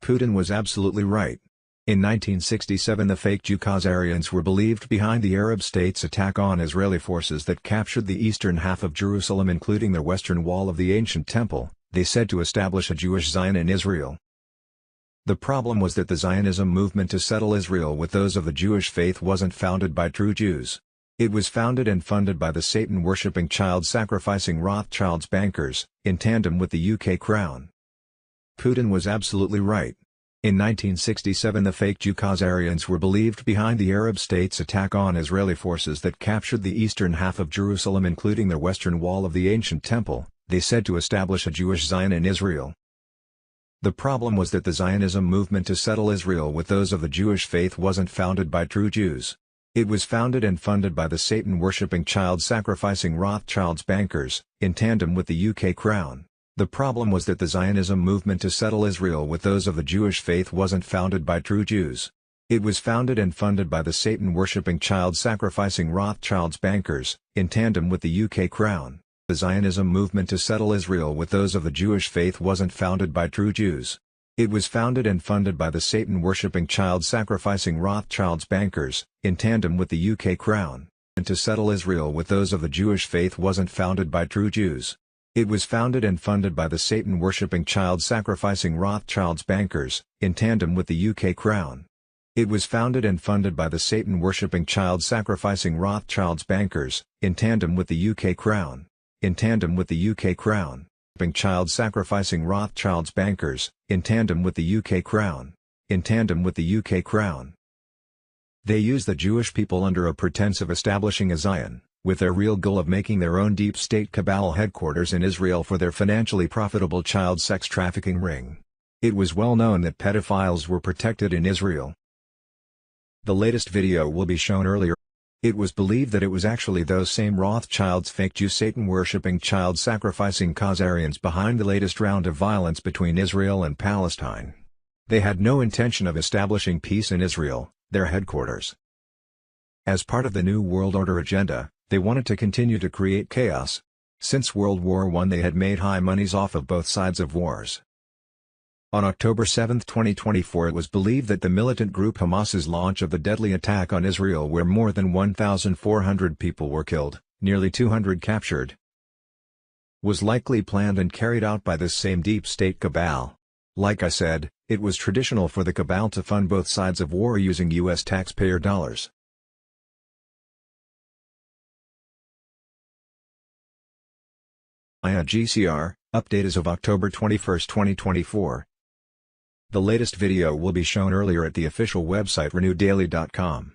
Putin was absolutely right. In 1967 the fake Jew Khazarians were believed behind the Arab states' attack on Israeli forces that captured the eastern half of Jerusalem including the western wall of the ancient temple. They said to establish a Jewish Zion in Israel. The problem was that the Zionism movement to settle Israel with those of the Jewish faith wasn't founded by true Jews. It was founded and funded by the Satan-worshipping child-sacrificing Rothschilds bankers, in tandem with the UK Crown. Putin was absolutely right. In 1967 the fake Jew Khazarians were believed behind the Arab states' attack on Israeli forces that captured the eastern half of Jerusalem including the western wall of the ancient temple. They said to establish a Jewish Zion in Israel. The problem was that the Zionism movement to settle Israel with those of the Jewish faith wasn't founded by true Jews. It was founded and funded by the Satan-worshipping child-sacrificing Rothschilds bankers, in tandem with the UK Crown. The problem was that the Zionism movement to settle Israel with those of the Jewish faith wasn't founded by true Jews. It was founded and funded by the Satan-worshipping child-sacrificing Rothschilds bankers, in tandem with the UK Crown. The Zionism movement to settle Israel with those of the Jewish faith wasn't founded by true Jews. It was founded and funded by the Satan-worshipping child-sacrificing Rothschilds bankers, in tandem with the UK Crown. And to settle Israel with those of the Jewish faith wasn't founded by true Jews. It was founded and funded by the Satan-worshipping child-sacrificing Rothschilds bankers, in tandem with the UK Crown. It was founded and funded by the Satan-worshipping child-sacrificing Rothschilds bankers, in tandem with the UK Crown. In tandem with the UK Crown. Child-sacrificing Rothschilds bankers, in tandem with the UK Crown. In tandem with the UK Crown. They use the Jewish people under a pretense of establishing a Zion, with their real goal of making their own deep state cabal headquarters in Israel for their financially profitable child sex trafficking ring. It was well known that pedophiles were protected in Israel. The latest video will be shown earlier. It was believed that it was actually those same Rothschilds fake Jew Satan-worshipping child-sacrificing Khazarians behind the latest round of violence between Israel and Palestine. They had no intention of establishing peace in Israel, their headquarters. As part of the New World Order agenda, they wanted to continue to create chaos. Since World War I they had made high monies off of both sides of wars. On October 7, 2024 it was believed that the militant group Hamas's launch of the deadly attack on Israel where more than 1,400 people were killed, nearly 200 captured, was likely planned and carried out by this same deep state cabal. Like I said, it was traditional for the cabal to fund both sides of war using U.S. taxpayer dollars. igsh, update as of October 21, 2024. The latest video will be shown earlier at the official website renewdaily.com.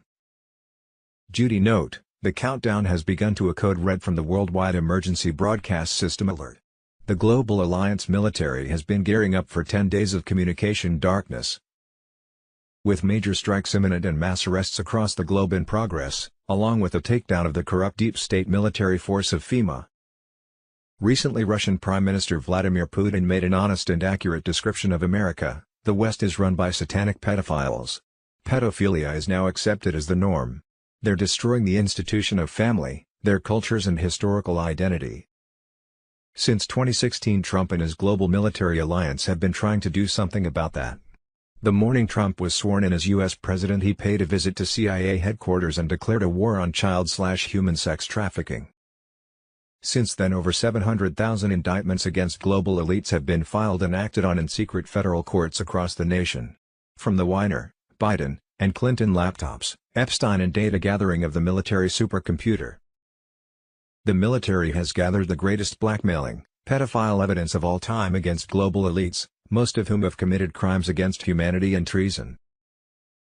Duty note, the countdown has begun to a code red from the Worldwide Emergency Broadcast System alert. The Global Alliance military has been gearing up for 10 days of communication darkness. With major strikes imminent and mass arrests across the globe in progress, along with the takedown of the corrupt deep state military force of FEMA. Recently Russian Prime Minister Vladimir Putin made an honest and accurate description of America. The West is run by satanic pedophiles. Pedophilia is now accepted as the norm. They're destroying the institution of family, their cultures and historical identity. Since 2016 Trump and his global military alliance have been trying to do something about that. The morning Trump was sworn in as U.S. President he paid a visit to CIA headquarters and declared a war on child/human sex trafficking. Since then over 700,000 indictments against global elites have been filed and acted on in secret federal courts across the nation. From the Weiner, Biden, and Clinton laptops, Epstein and data gathering of the military supercomputer. The military has gathered the greatest blackmailing, pedophile evidence of all time against global elites, most of whom have committed crimes against humanity and treason.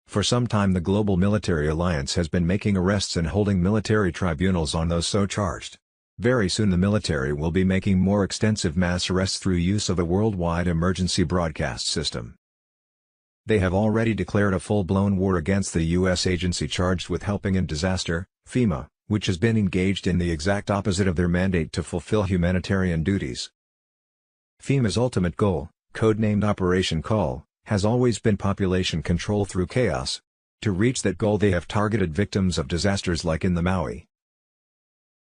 For some time the Global Military Alliance has been making arrests and holding military tribunals on those so charged. Very soon the military will be making more extensive mass arrests through use of a worldwide emergency broadcast system. They have already declared a full-blown war against the U.S. agency charged with helping in disaster, FEMA, which has been engaged in the exact opposite of their mandate to fulfill humanitarian duties. FEMA's ultimate goal, codenamed Operation Call, has always been population control through chaos. To reach that goal they have targeted victims of disasters like in the Maui,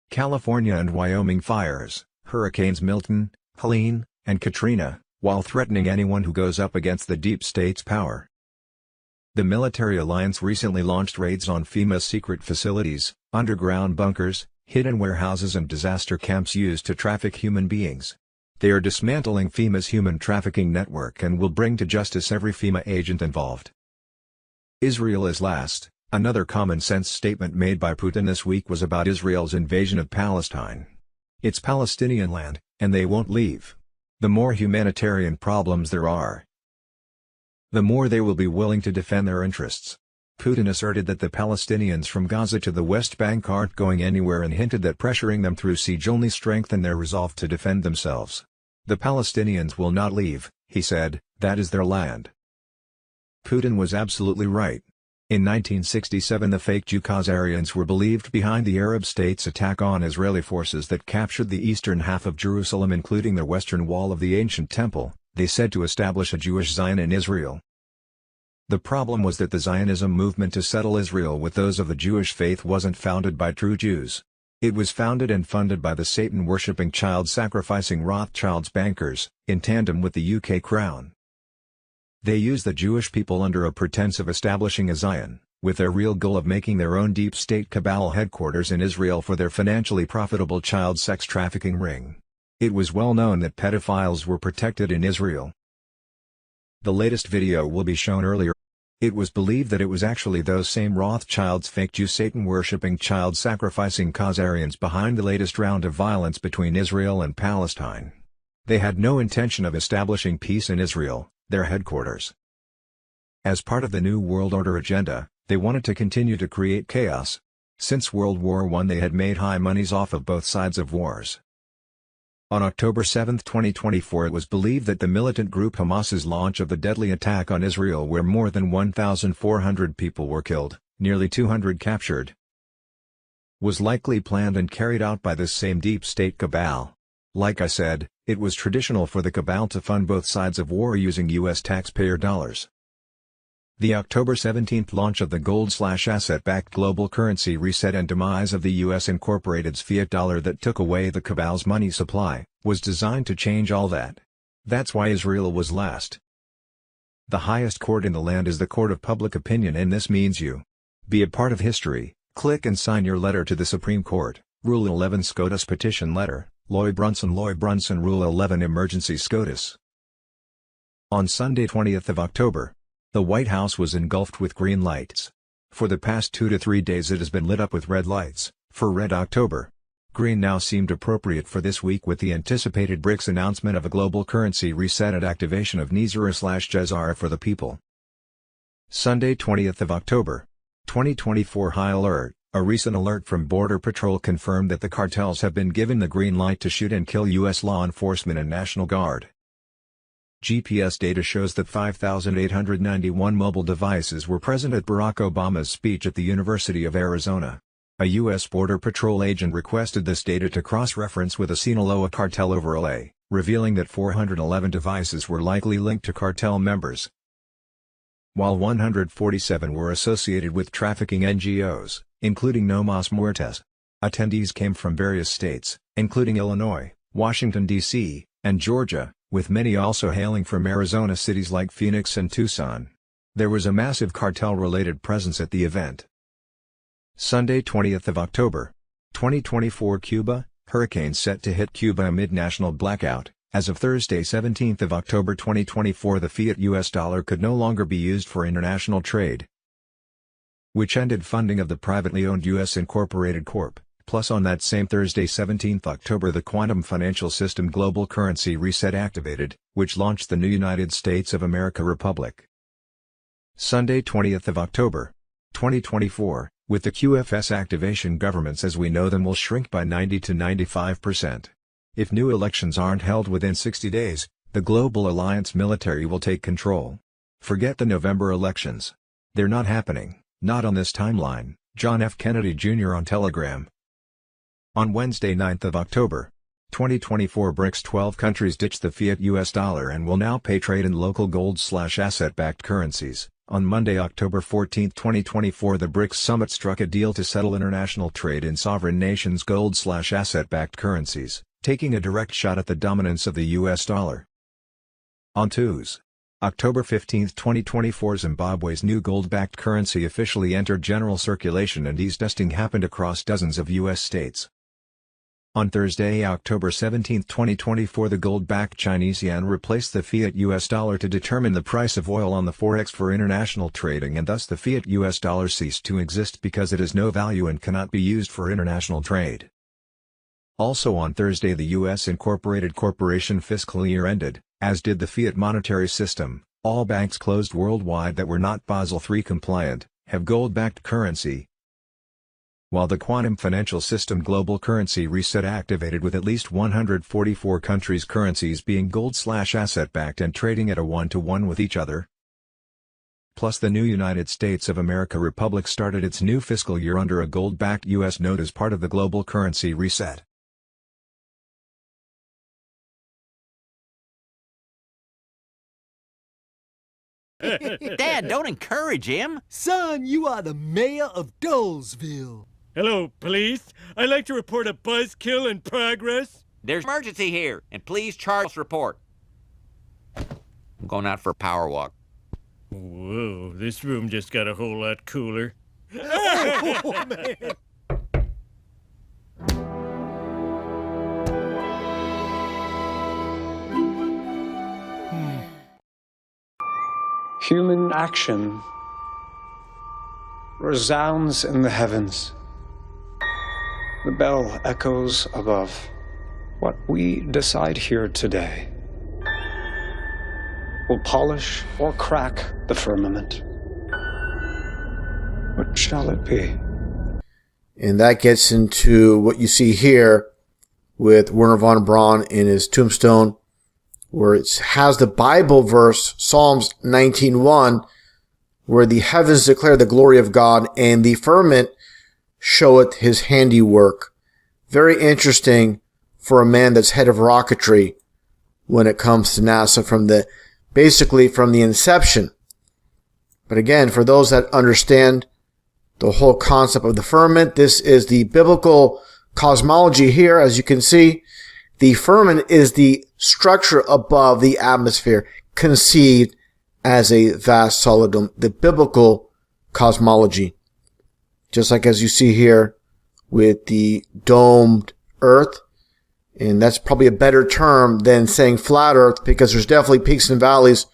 California and Wyoming fires, Hurricanes Milton, Helene, and Katrina, while threatening anyone who goes up against the deep state's power. The Military Alliance recently launched raids on FEMA's secret facilities, underground bunkers, hidden warehouses and disaster camps used to traffic human beings. They are dismantling FEMA's human trafficking network and will bring to justice every FEMA agent involved. Israel is last. Another common-sense statement made by Putin this week was about Israel's invasion of Palestine. It's Palestinian land, and they won't leave. The more humanitarian problems there are, the more they will be willing to defend their interests. Putin asserted that the Palestinians from Gaza to the West Bank aren't going anywhere and hinted that pressuring them through siege only strengthened their resolve to defend themselves. The Palestinians will not leave, he said, that is their land. Putin was absolutely right. In 1967 the fake Jew Khazarians were believed behind the Arab states' attack on Israeli forces that captured the eastern half of Jerusalem including the western wall of the ancient temple, they said to establish a Jewish Zion in Israel. The problem was that the Zionism movement to settle Israel with those of the Jewish faith wasn't founded by true Jews. It was founded and funded by the Satan-worshipping child-sacrificing Rothschild's bankers, in tandem with the UK Crown. They used the Jewish people under a pretense of establishing a Zion, with their real goal of making their own deep state cabal headquarters in Israel for their financially profitable child sex trafficking ring. It was well known that pedophiles were protected in Israel. The latest video will be shown earlier. It was believed that it was actually those same Rothschilds' fake Jew Satan-worshipping child-sacrificing Khazarians behind the latest round of violence between Israel and Palestine. They had no intention of establishing peace in Israel, their headquarters. As part of the New World Order agenda, they wanted to continue to create chaos. Since World War I they had made high monies off of both sides of wars. On October 7, 2024 it was believed that the militant group Hamas's launch of the deadly attack on Israel where more than 1,400 people were killed, nearly 200 captured, was likely planned and carried out by this same deep state cabal. Like I said, it was traditional for the cabal to fund both sides of war using U.S. taxpayer dollars. The October 17 launch of the gold/asset-backed global currency reset and demise of the U.S. Incorporated's fiat dollar that took away the cabal's money supply, was designed to change all that. That's why Israel was last. The highest court in the land is the court of public opinion and this means you. Be a part of history, click and sign your letter to the Supreme Court, Rule 11 SCOTUS petition letter, Loy Brunson Rule 11 Emergency SCOTUS. On Sunday 20th of October, the White House was engulfed with green lights. For the past 2 to 3 days it has been lit up with red lights, for Red October. Green now seemed appropriate for this week with the anticipated BRICS announcement of a global currency reset and activation of NISR/Khazar for the people. Sunday 20th of October, 2024 High Alert. A recent alert from Border Patrol confirmed that the cartels have been given the green light to shoot and kill U.S. law enforcement and National Guard. GPS data shows that 5,891 mobile devices were present at Barack Obama's speech at the University of Arizona. A U.S. Border Patrol agent requested this data to cross-reference with a Sinaloa cartel overlay, revealing that 411 devices were likely linked to cartel members, while 147 were associated with trafficking NGOs, including No Mas Muertes. Attendees came from various states, including Illinois, Washington, D.C., and Georgia, with many also hailing from Arizona cities like Phoenix and Tucson. There was a massive cartel-related presence at the event. Sunday 20th of October, 2024 Cuba, hurricane set to hit Cuba amid national blackout. As of Thursday 17th of October 2024 the fiat US dollar could no longer be used for international trade, which ended funding of the privately owned U.S. Incorporated Corp. Plus on that same Thursday 17th October the Quantum Financial System Global Currency Reset activated, which launched the new United States of America Republic. Sunday 20th of October, 2024, with the QFS activation governments as we know them will shrink by 90 to 95%. If new elections aren't held within 60 days, the Global Alliance military will take control. Forget the November elections. They're not happening, not on this timeline. John F. Kennedy Jr. on Telegram. On Wednesday 9th of October, 2024 BRICS 12 countries ditched the fiat US dollar and will now pay trade in local gold/asset-backed currencies. On Monday October 14, 2024 the BRICS summit struck a deal to settle international trade in sovereign nations' gold/asset-backed currencies, taking a direct shot at the dominance of the US dollar. On Tuesday, October 15, 2024, Zimbabwe's new gold-backed currency officially entered general circulation and ease testing happened across dozens of U.S. states. On Thursday, October 17, 2024, the gold-backed Chinese yuan replaced the fiat US dollar to determine the price of oil on the Forex for international trading, and thus the fiat US dollar ceased to exist because it has no value and cannot be used for international trade. Also on Thursday, the U.S. Incorporated Corporation fiscal year ended, as did the fiat monetary system. All banks closed worldwide that were not Basel III compliant have gold-backed currency, while the quantum financial system global currency reset activated with at least 144 countries' currencies being gold/asset-backed and trading at a 1-to-1 with each other. Plus, the new United States of America Republic started its new fiscal year under a gold-backed U.S. note as part of the global currency reset. Dad, don't encourage him. Son, you are the mayor of Dolesville. Hello, police. I'd like to report a buzzkill in progress. There's an emergency here, and please charge report. I'm going out for a power walk. Whoa, this room just got a whole lot cooler. Oh, man. Human action resounds in the heavens. The bell echoes above. What we decide here today will polish or crack the firmament. What shall it be? And that gets into what you see here with Werner von Braun in his tombstone, where it has the Bible verse, Psalms 19:1, where the heavens declare the glory of God and the firmament showeth his handiwork. Very interesting for a man that's head of rocketry when it comes to NASA basically from the inception. But again, for those that understand the whole concept of the firmament, this is the biblical cosmology here. As you can see, the firmament is the structure above the atmosphere, conceived as a vast solid dome, the biblical cosmology. Just like as you see here with the domed earth, and that's probably a better term than saying flat earth, because there's definitely peaks and valleys,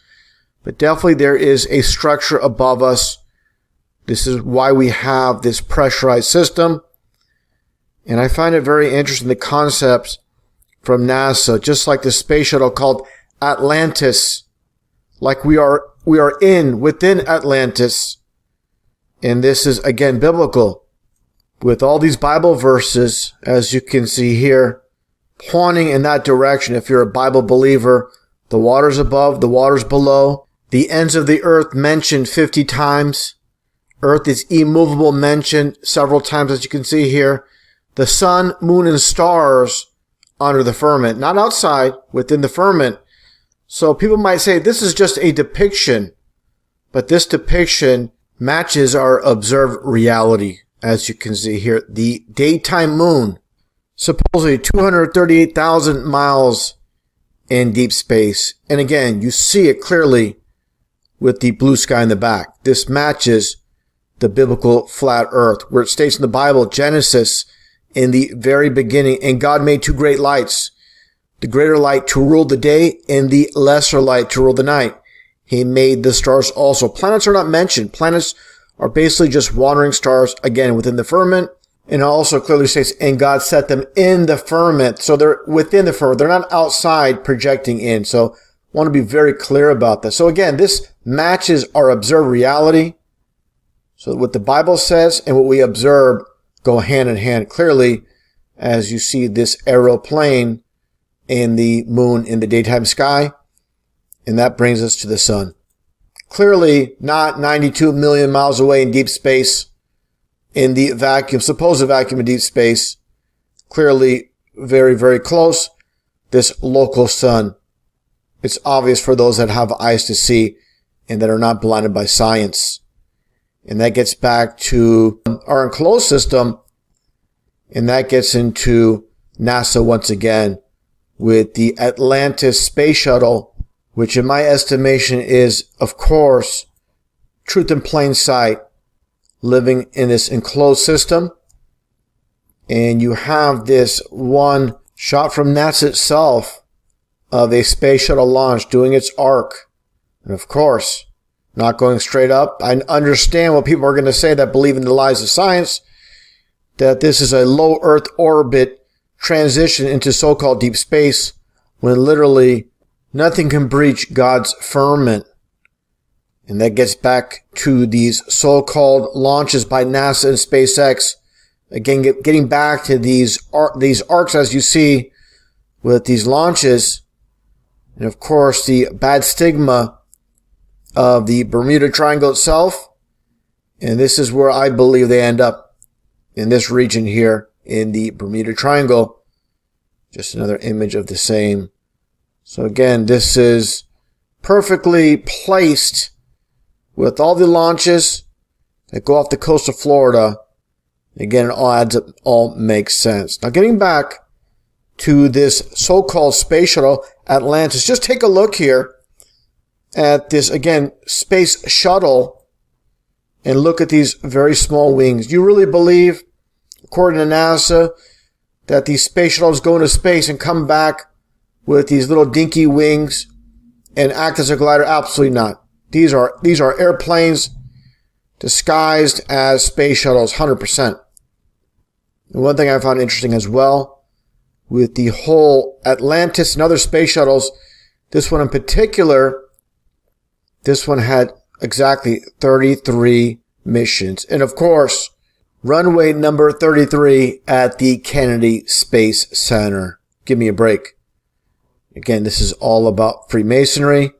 but definitely there is a structure above us. This is why we have this pressurized system. And I find it very interesting, the concepts from NASA, just like the space shuttle called Atlantis, like we are within Atlantis. And this is again biblical, with all these Bible verses, as you can see here, pointing in that direction. If you're a Bible believer, the waters above, the waters below, the ends of the earth mentioned 50 times. Earth is immovable mentioned several times, as you can see here. The sun, moon, and stars under the firmament, not outside, within the firmament. So people might say this is just a depiction, but this depiction matches our observed reality. As you can see here, the daytime moon, supposedly 238,000 miles in deep space. And again, you see it clearly with the blue sky in the back. This matches the biblical flat earth, where it states in the Bible, Genesis, in the very beginning, and God made two great lights, the greater light to rule the day and the lesser light to rule the night. He made the stars also. Planets are not mentioned. Planets are basically just wandering stars, again, within the firmament. And it also clearly states, and God set them in the firmament. So they're within the firmament. They're not outside projecting in. So I want to be very clear about this. So again, this matches our observed reality. So what the Bible says and what we observe go hand in hand clearly, as you see this aeroplane and the moon in the daytime sky. And that brings us to the sun. Clearly not 92 million miles away in deep space, in the vacuum, supposed vacuum of deep space. Clearly very, very close. This local sun. It's obvious for those that have eyes to see and that are not blinded by science. And that gets back to our enclosed system. And that gets into NASA once again with the Atlantis space shuttle which in my estimation is, of course, truth in plain sight, living in this enclosed system. And you have this one shot from NASA itself of a space shuttle launch doing its arc. And of course, not going straight up. I understand what people are going to say that believe in the lies of science, that this is a low Earth orbit transition into so-called deep space, when literally nothing can breach God's firmament. And that gets back to these so-called launches by NASA and SpaceX. Again, getting back to these arcs, as you see with these launches. And of course, the bad stigma of the Bermuda Triangle itself. And this is where I believe they end up, in this region here in the Bermuda Triangle. Just another image of the same. So again, this is perfectly placed with all the launches that go off the coast of Florida. Again, it all adds up, all makes sense. Now getting back to this so-called space shuttle Atlantis, just take a look here at this, again, space shuttle, and look at these very small wings. Do you really believe, according to NASA, that these space shuttles go into space and come back with these little dinky wings and act as a glider? Absolutely not. These are airplanes disguised as space shuttles, 100%. And one thing I found interesting as well, with the whole Atlantis and other space shuttles, this one in particular, this one had exactly 33 missions. And of course, runway number 33 at the Kennedy Space Center. Give me a break. Again, this is all about Freemasonry.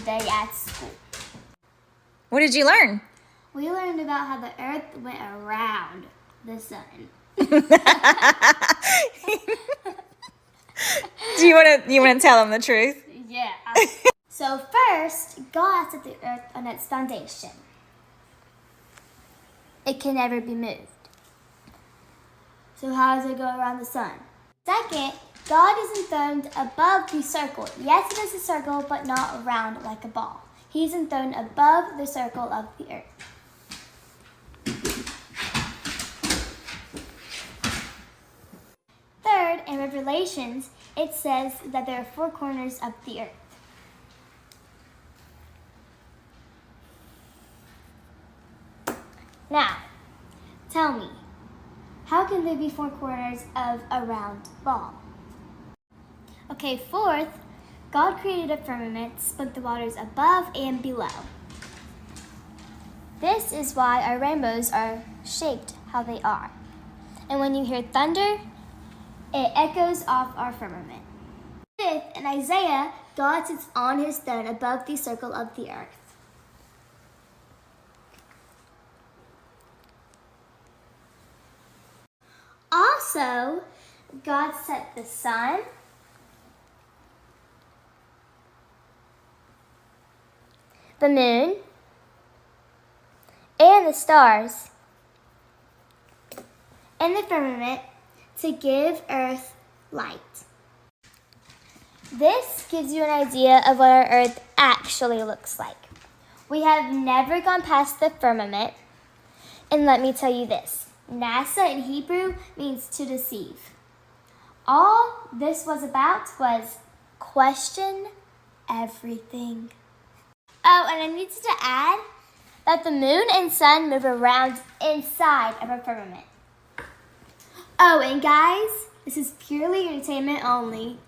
Day at school. What did you learn? We learned about how the Earth went around the sun. Do you want to tell them the truth? Yeah. So first, God set the Earth on its foundation. It can never be moved. So how does it go around the sun? Second, God is enthroned above the circle. Yes, it is a circle, but not round like a ball. He's enthroned above the circle of the earth. Third, in Revelations, it says that there are four corners of the earth. Now, tell me, how can there be four corners of a round ball? Okay, fourth, God created a firmament, split the waters above and below. This is why our rainbows are shaped how they are. And when you hear thunder, it echoes off our firmament. Fifth, in Isaiah, God sits on his throne above the circle of the earth. Also, God set the sun, the moon, and the stars in the firmament to give Earth light. This gives you an idea of what our Earth actually looks like. We have never gone past the firmament, and let me tell you this. NASA in Hebrew means to deceive. All this was about was question everything. Oh, and I needed to add that the moon and sun move around inside of our firmament. Oh, and guys, this is purely entertainment only.